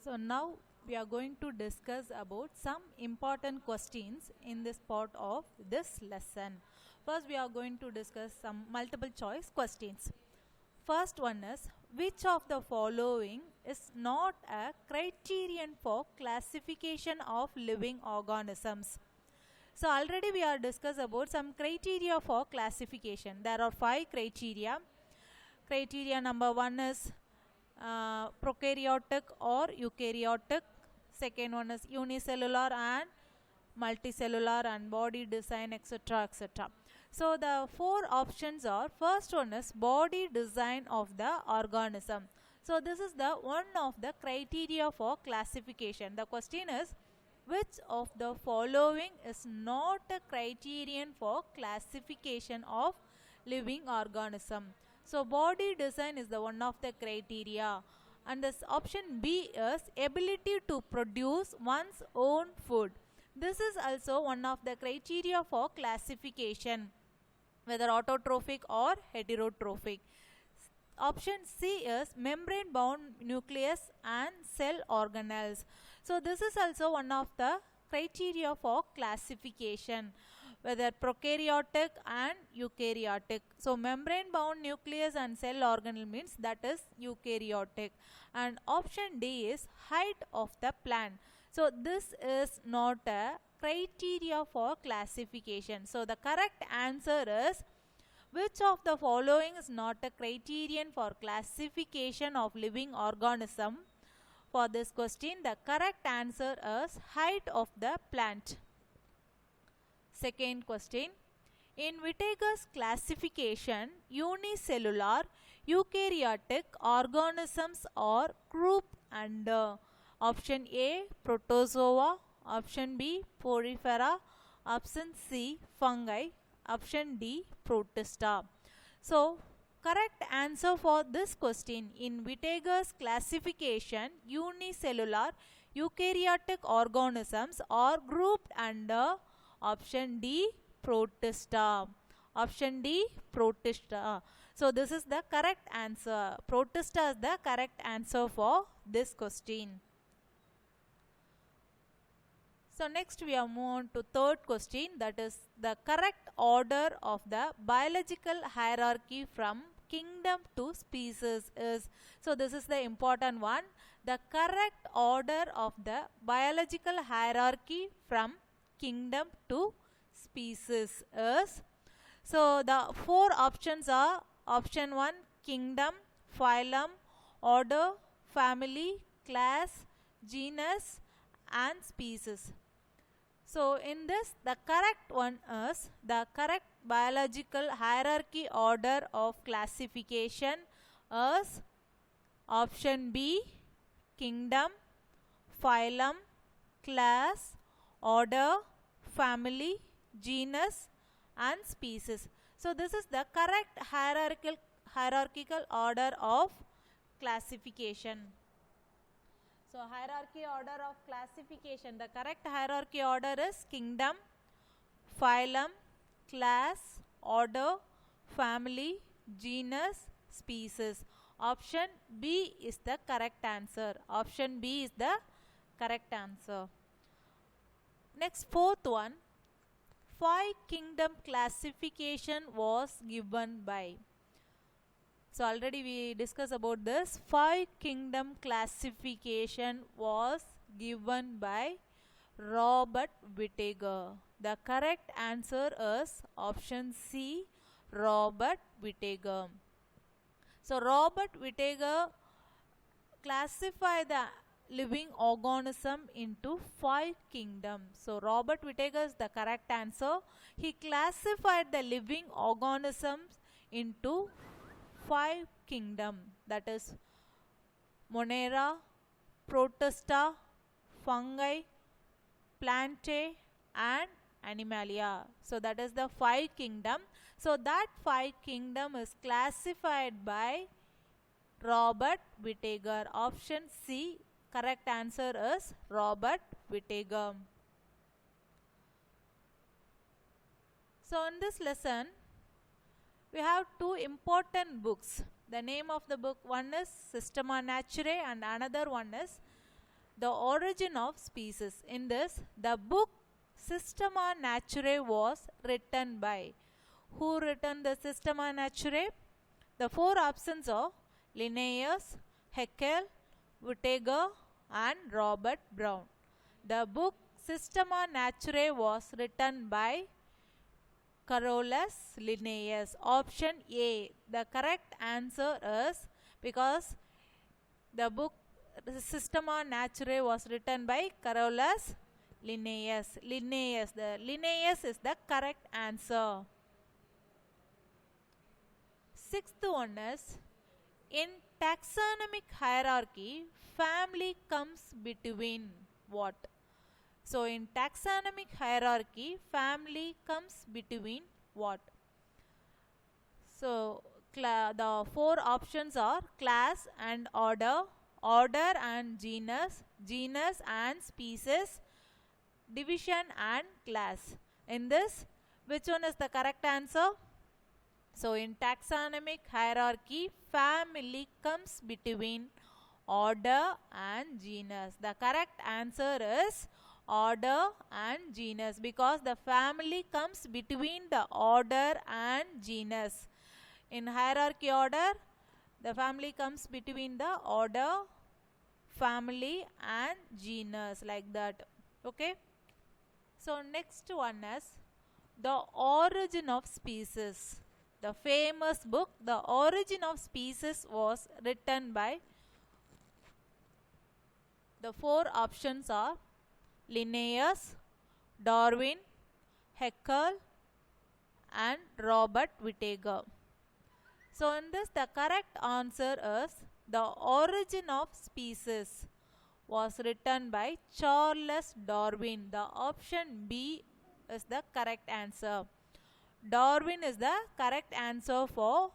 So now we are going to discuss about some important questions in this part of this lesson. First we are going to discuss some multiple choice questions. First one is, which of the following is not a criterion for classification of living organisms? So already we are discussed about some criteria for classification. There are 5 criteria. Criteria number 1 is prokaryotic or eukaryotic. Second one is unicellular and multicellular and body design, etc., etc. So the 4 options are, first one is body design of the organism. So this is the one of the criteria for classification. The question is, which of the following is not a criterion for classification of living organism? So body design is the one of the criteria, and this option B is ability to produce one's own food. This is also one of the criteria for classification, whether autotrophic or heterotrophic. Option C is membrane bound nucleus and cell organelles. So this is also one of the criteria for classification, whether prokaryotic and eukaryotic. So membrane bound nucleus and cell organelle means that is eukaryotic. And option D is height of the plant. So this is not a criteria for classification. So the correct answer is, which of the following is not a criterion for classification of living organism? For this question, the correct answer is height of the plant. Second question, in Whittaker's classification, unicellular eukaryotic organisms are grouped under option A, protozoa, option B, porifera, option C, fungi, option D, protista. So correct answer for this question, in Whittaker's classification, unicellular eukaryotic organisms are grouped under option D, protista. Option D, protista. So this is the correct answer. Protista is the correct answer for this question. So next we are move on to third question, that is the correct order of the biological hierarchy from kingdom to species is. So this is the important one. The correct order of the biological hierarchy from kingdom to species is. So the 4 options are option 1 kingdom, phylum, order, family, class, genus and species. So in this, the correct one is, the correct biological hierarchy order of classification is option B, kingdom, phylum, class, order, family, genus and species. So this is the correct hierarchical order of classification. So hierarchy order of classification, the correct hierarchy order is kingdom, phylum, class, order, family, genus, species. Option B is the correct answer. Option B is the correct answer. Next, fourth one, 5 kingdom classification was given by. So already we discussed about this. 5 kingdom classification was given by Robert Whittaker. The correct answer is option C, Robert Whittaker. So Robert Whittaker classified the living organism into 5 kingdoms. So Robert Whittaker is the correct answer. He classified the living organisms into 5 kingdoms, that is Monera, Protista, fungi, plantae and animalia. So that is the 5 kingdom. So that 5 kingdom is classified by Robert Whittaker. Option C, correct answer is Robert Whittaker. So in this lesson, we have 2 important books. The name of the book, one is Systema Naturae and another one is the origin of species. In this, the book Systema Naturae was written by. Who written the Systema Naturae? The four options are Linnaeus, Haeckel, Whittaker and Robert Brown. The book Systema Naturae was written by Carolus Linnaeus. Option A. The correct answer is, because the book Systema Naturae was written by Carolus Linnaeus. The Linnaeus is the correct answer. Sixth one is, in taxonomic hierarchy, family comes between what? So in taxonomic hierarchy, family comes between what? So the four options are class and order, order and genus, genus and species, division and class. In this, which one is the correct answer? So in taxonomic hierarchy, family comes between order and genus. The correct answer is order and genus, because the family comes between the order and genus. In hierarchy order, the family comes between the order, family and genus, like that. Okay. So next one is the origin of species. The famous book, The Origin of Species, was written by. The four options are Linnaeus, Darwin, Haeckel and Robert Whittaker. So in this, the correct answer is The Origin of Species was written by Charles Darwin. The option B is the correct answer. Darwin is the correct answer for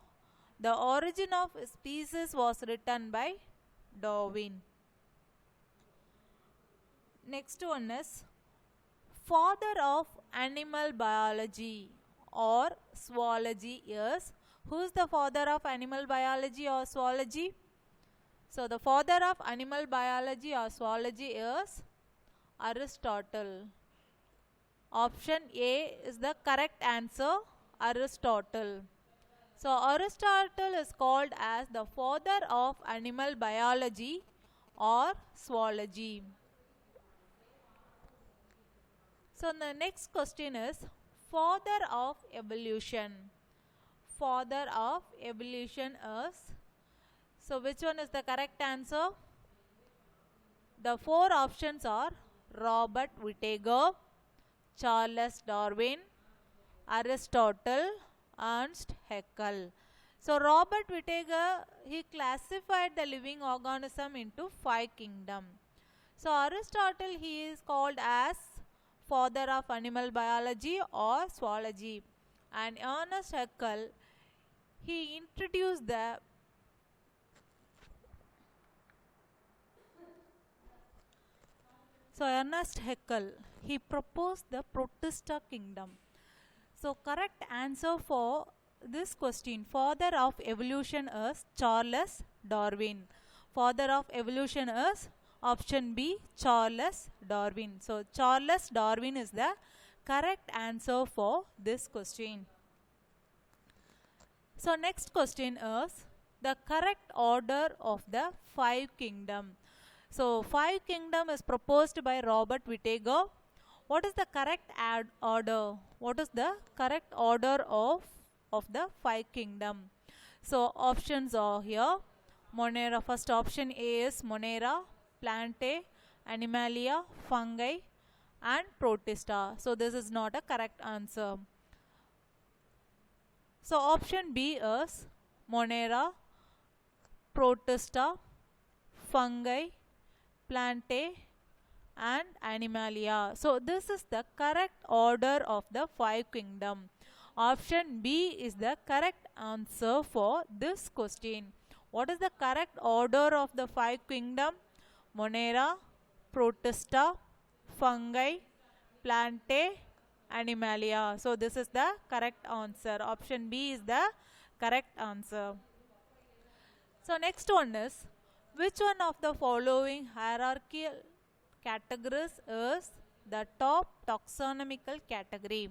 The Origin of Species was written by Darwin. Next one is father of animal biology or zoology is. Who is the father of animal biology or zoology? So the father of animal biology or zoology is Aristotle. Option A is the correct answer, Aristotle. So Aristotle is called as the father of animal biology or zoology. So the next question is father of evolution. Father of evolution is. So which one is the correct answer? The four options are Robert Whittaker, Charles Darwin, Aristotle, Ernst Haeckel. So Robert Whittaker, he classified the living organism into 5 kingdoms. So Aristotle, he is called as father of animal biology or zoology, and Ernst Haeckel, he introduced the Ernst Haeckel, he proposed the Protista kingdom. So correct answer for this question, father of evolution, is Charles Darwin. Father of evolution is option B, Charles Darwin. So Charles Darwin is the correct answer for this question. So next question is the correct order of the 5 kingdoms. So 5 kingdoms is proposed by Robert Whittaker. What is the correct order? What is the correct order of the 5 kingdoms? So options are here. Monera, first option A is Monera, Plantae, Animalia, Fungi and Protista. So this is not a correct answer. So option B is Monera, Protista, Fungi, Plantae and Animalia. So this is the correct order of the 5 kingdoms. Option B is the correct answer for this question. What is the correct order of the 5 kingdoms? Monera, Protista, Fungi, Plantae, Animalia. So this is the correct answer. Option B is the correct answer. So next one is, which one of the following hierarchical categories is the top taxonomical category.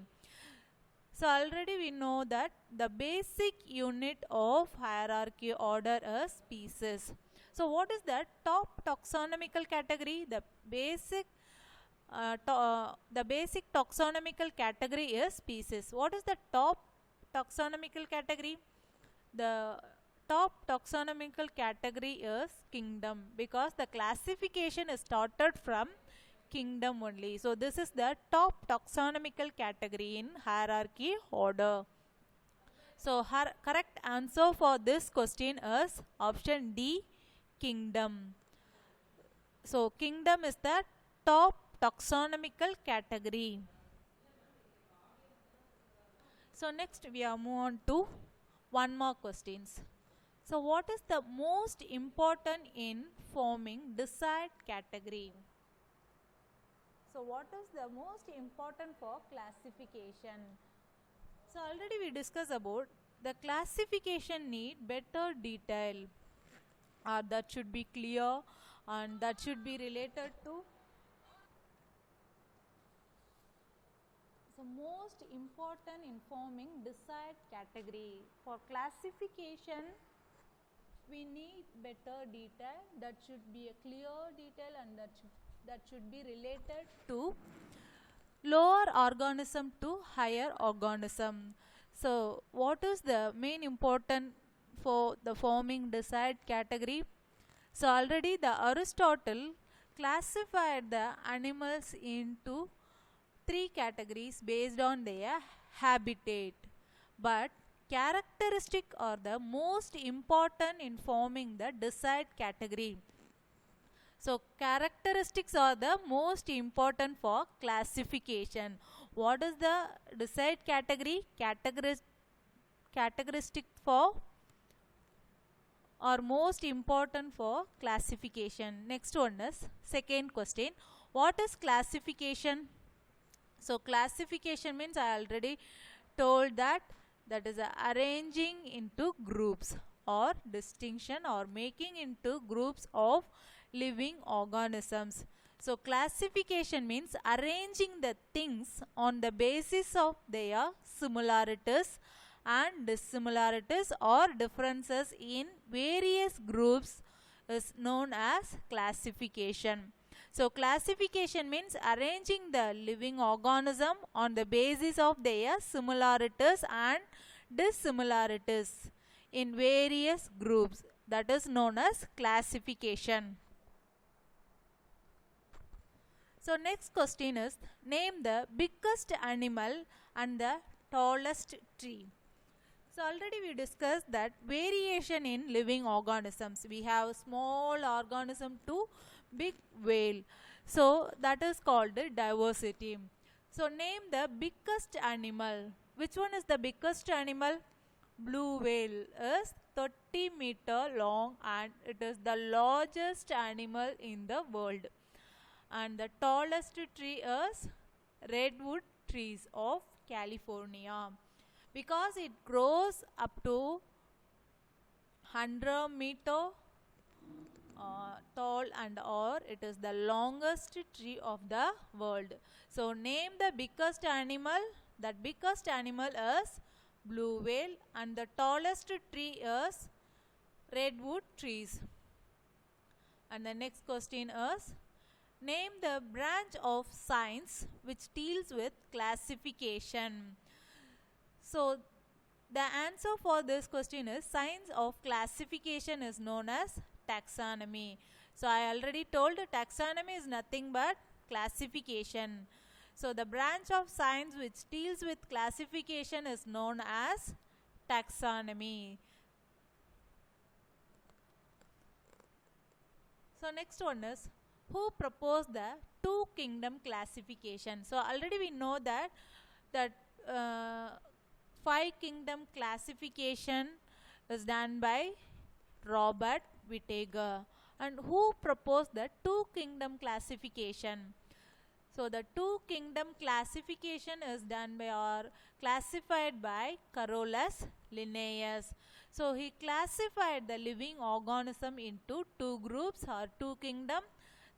So already we know that the basic unit of hierarchy order is species. So what is the top taxonomical category? The basic taxonomical category is species. What is the top taxonomical category? The top taxonomical category is kingdom, because the classification is started from kingdom only. So this is the top taxonomical category in hierarchy order. So correct answer for this question is option D, kingdom. So kingdom is the top taxonomical category. So next we are move on to one more questions. So what is the most important in forming desired category? So what is the most important for classification? So already we discussed about the classification need better detail, that should be clear and that should be related to. So most important in forming desired category. For classification we need better detail, that should be a clear detail and that should be related to lower organism to higher organism. So what is the main important for the forming desired category? So already the Aristotle classified the animals into 3 categories based on their habitat, but characteristic are the most important in forming the desired category. So characteristics are the most important for classification. What is the desired category? Characteristic for are most important for classification. Next one is second question. What is classification? So classification means, I already told that is arranging into groups or distinction or making into groups of living organisms. So classification means arranging the things on the basis of their similarities and dissimilarities or differences in various groups is known as classification. So classification means arranging the living organism on the basis of their similarities and dissimilarities in various groups. That is known as classification. So next question is, name the biggest animal and the tallest tree. So already we discussed that variation in living organisms. We have small organism to big whale. So that is called diversity. So name the biggest animal. Which one is the biggest animal? Blue whale is 30-meter long and it is the largest animal in the world. And the tallest tree is redwood trees of California, because it grows up to 100-meter tall and or it is the longest tree of the world. So name the biggest animal. That biggest animal is blue whale and the tallest tree is redwood trees. And the next question is, name the branch of science which deals with classification. So the answer for this question is, science of classification is known as taxonomy. So I already told taxonomy is nothing but classification. So the branch of science which deals with classification is known as taxonomy. So next one is, who proposed the two kingdom classification? So already we know that 5 kingdom classification is done by Robert Whittaker. And who proposed the two kingdom classification? So the two kingdom classification is done by or classified by Carolus Linnaeus. So he classified the living organism into 2 groups or 2 kingdom.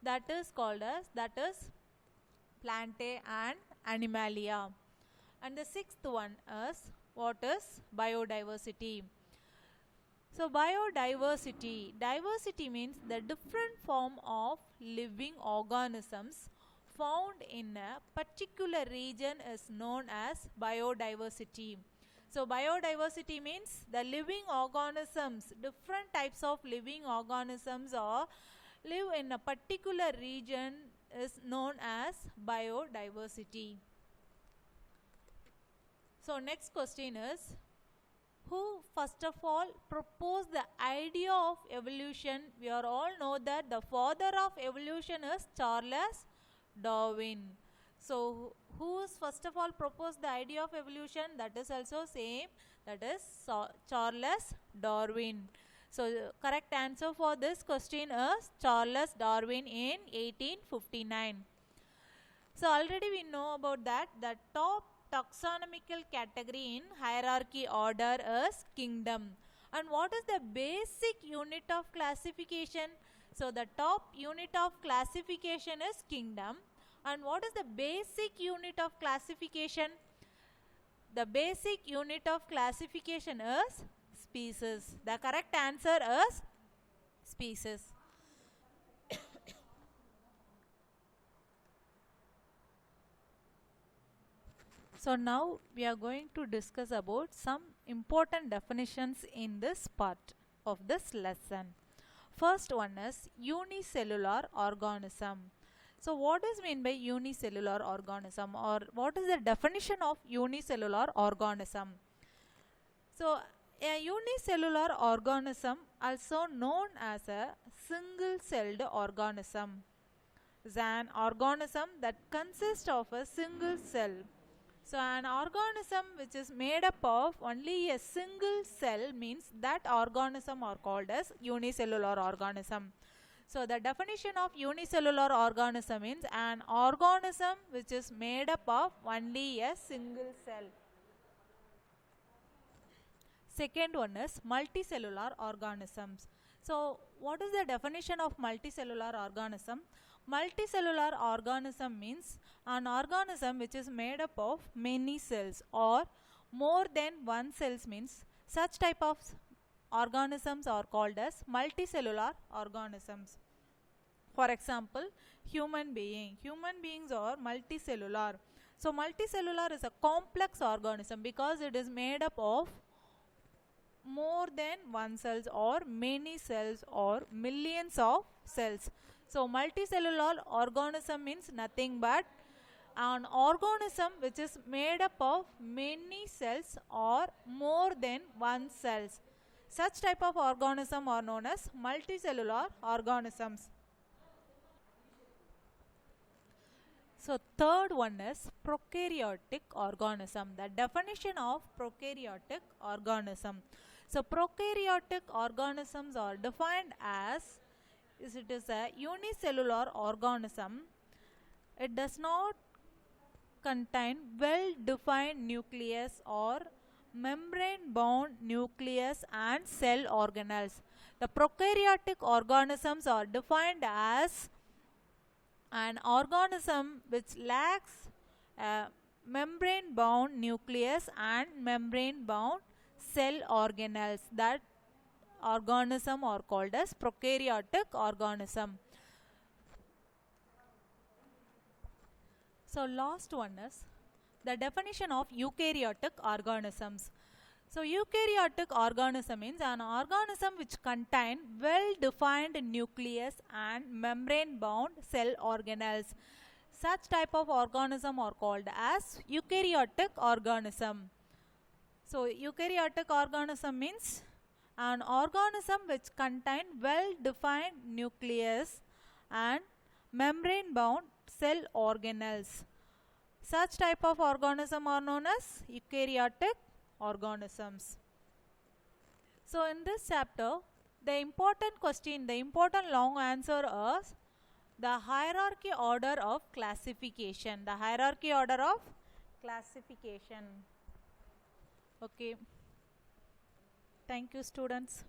that is called as, that is Plantae and Animalia. And the sixth one is, what is biodiversity? So biodiversity, diversity means the different form of living organisms found in a particular region is known as biodiversity. So biodiversity means the living organisms, different types of living organisms or live in a particular region is known as biodiversity. So next question is, who first of all proposed the idea of evolution? We are all know that the father of evolution is Charles Darwin. So who first of all proposed the idea of evolution? That is also same, that is Charles Darwin. So correct answer for this question is Charles Darwin in 1859. So already we know about that. The top taxonomical category in hierarchy order is kingdom. And what is the basic unit of classification? So the top unit of classification is kingdom. And what is the basic unit of classification? The basic unit of classification is species. The correct answer is species. So now we are going to discuss about some important definitions in this part of this lesson. First one is unicellular organism. So what is meant by unicellular organism, or what is the definition of unicellular organism? So a unicellular organism, also known as a single-celled organism, is an organism that consists of a single cell. So an organism which is made up of only a single cell means that organism are called as unicellular organism. So the definition of unicellular organism means an organism which is made up of only a single cell. Second one is multicellular organisms. So what is the definition of multicellular organism? Multicellular organism means an organism which is made up of many cells or more than one cells, means such type of organisms are called as multicellular organisms. For example, human being. Human beings are multicellular. So multicellular is a complex organism because it is made up of more than one cells or many cells or millions of cells. So multicellular organism means nothing but an organism which is made up of many cells or more than one cells. Such type of organism are known as multicellular organisms. So third one is prokaryotic organism. The definition of prokaryotic organism. So prokaryotic organisms are defined as, it is a unicellular organism. It does not contain well-defined nucleus or membrane-bound nucleus and cell organelles. The prokaryotic organisms are defined as an organism which lacks a membrane-bound nucleus and membrane-bound cell organelles. That organism are called as prokaryotic organism. So last one is the definition of eukaryotic organisms. So eukaryotic organism means an organism which contain well-defined nucleus and membrane-bound cell organelles. Such type of organism are called as eukaryotic organism. So eukaryotic organism means an organism which contain well-defined nucleus and membrane-bound cell organelles. Such type of organism are known as eukaryotic organisms. So in this chapter, the important question, the important long answer is the hierarchy order of classification. The hierarchy order of classification. Okay. Thank you, students.